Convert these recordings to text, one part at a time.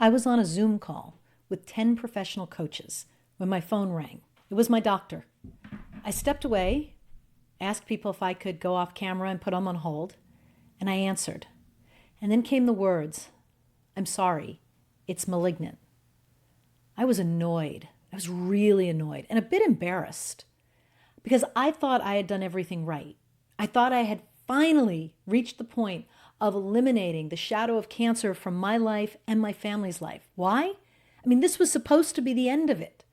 I was on a Zoom call with 10 professional coaches when my phone rang. It was my doctor. I stepped away, asked people if I could go off camera and put them on hold, and I answered. And then came the words, "I'm sorry, it's malignant." I was annoyed. I was really annoyed and a bit embarrassed because I thought I had done everything right. I thought I had finally reached the point of eliminating the shadow of cancer from my life and my family's life. Why? I mean, this was supposed to be the end of it.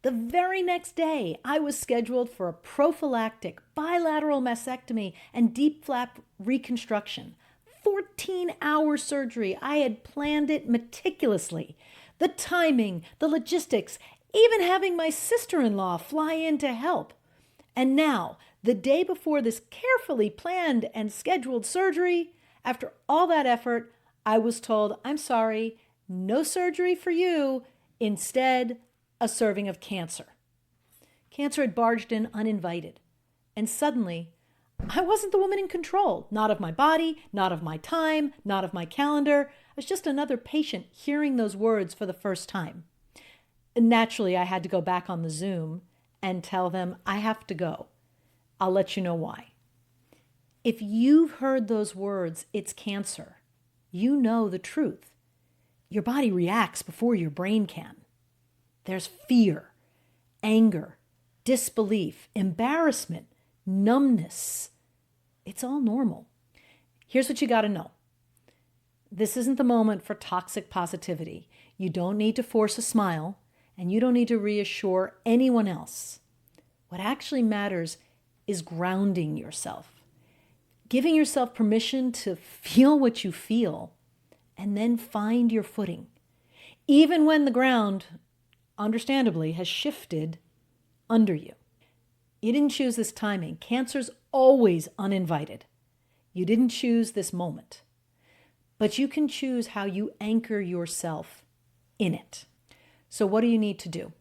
The very next day, I was scheduled for a prophylactic bilateral mastectomy and deep flap reconstruction. 14-hour surgery. I had planned it meticulously. The timing, the logistics, even having my sister-in-law fly in to help. And now, the day before this carefully planned and scheduled surgery, after all that effort, I was told, "I'm sorry, no surgery for you. Instead, a serving of cancer." Cancer had barged in uninvited. And suddenly, I wasn't the woman in control, not of my body, not of my time, not of my calendar. I was just another patient hearing those words for the first time. And naturally, I had to go back on the Zoom and tell them, "I have to go. I'll let you know why." If you've heard those words, "it's cancer," you know the truth. Your body reacts before your brain can. There's fear, anger, disbelief, embarrassment, numbness. It's all normal. Here's what you got to know. This isn't the moment for toxic positivity. You don't need to force a smile, and you don't need to reassure anyone else. What actually matters is grounding yourself. Giving yourself permission to feel what you feel and then find your footing. Even when the ground, understandably, has shifted under you. You didn't choose this timing. Cancer's always uninvited. You didn't choose this moment. But you can choose how you anchor yourself in it. So what do you need to do?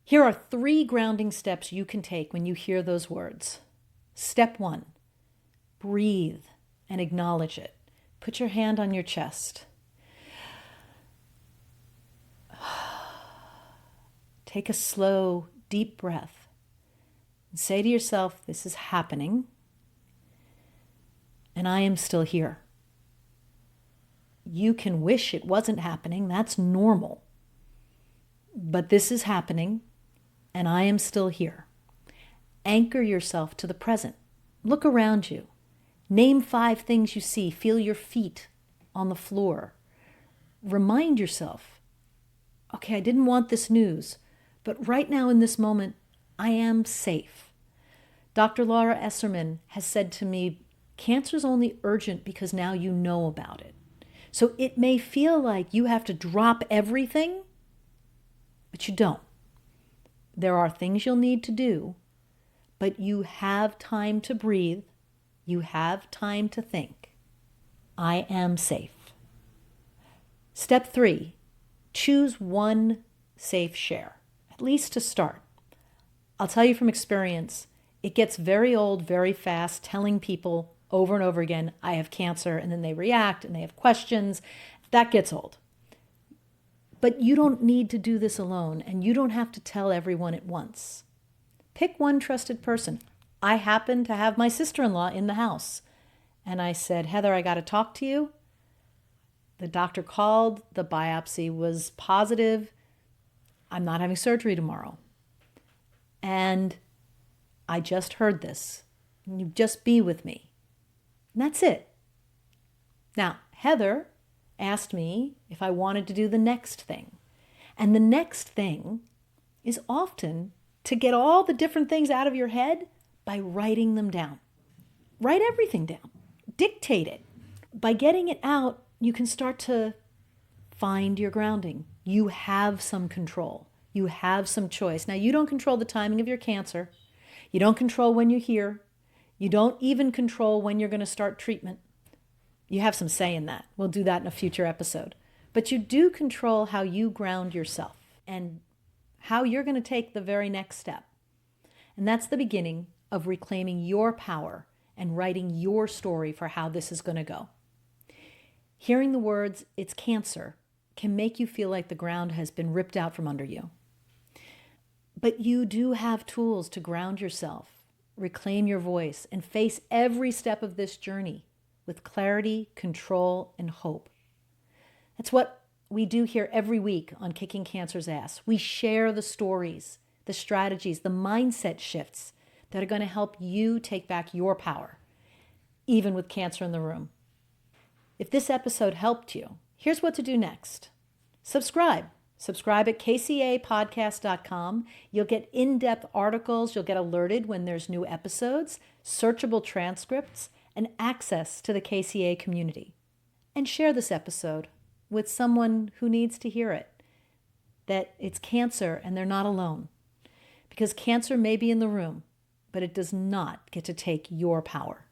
Here are 3 grounding steps you can take when you hear those words. Step 1. Breathe and acknowledge it. Put your hand on your chest. Take a slow, deep breath and say to yourself, "This is happening, and I am still here." You can wish it wasn't happening. That's normal. But this is happening, and I am still here. Anchor yourself to the present. Look around you. Name 5 things you see. Feel your feet on the floor. Remind yourself, okay, I didn't want this news, but right now in this moment, I am safe. Dr. Laura Esserman has said to me, cancer is only urgent because now you know about it. So it may feel like you have to drop everything, but you don't. There are things you'll need to do, but you have time to breathe. You have time to think. I am safe. Step 3, choose one safe share, at least to start. I'll tell you from experience, it gets very old very fast telling people over and over again, "I have cancer," and then they react and they have questions. That gets old. But you don't need to do this alone, and you don't have to tell everyone at once. Pick one trusted person. I happen to have my sister-in-law in the house. And I said, "Heather, I got to talk to you." The doctor called. The biopsy was positive. I'm not having surgery tomorrow. And I just heard this. Can you just be with me? And that's it. Now, Heather asked me if I wanted to do the next thing. And the next thing is often to get all the different things out of your head by writing them down. Write everything down. Dictate it. By getting it out, you can start to find your grounding. You have some control. You have some choice. Now, you don't control the timing of your cancer. You don't control when you hear. You don't even control when you're going to start treatment. You have some say in that. We'll do that in a future episode. But you do control how you ground yourself and how you're going to take the very next step. And that's the beginning of reclaiming your power and writing your story for how this is going to go. Hearing the words, "it's cancer," can make you feel like the ground has been ripped out from under you. But you do have tools to ground yourself, reclaim your voice, and face every step of this journey with clarity, control, and hope. That's what we do here every week on Kicking Cancer's Ass. We share the stories, the strategies, the mindset shifts that are going to help you take back your power, even with cancer in the room. If this episode helped you, here's what to do next. Subscribe. Subscribe at kcapodcast.com. You'll get in-depth articles. You'll get alerted when there's new episodes, searchable transcripts, and access to the KCA community. And share this episode with someone who needs to hear it, that it's cancer and they're not alone. Because cancer may be in the room, but it does not get to take your power.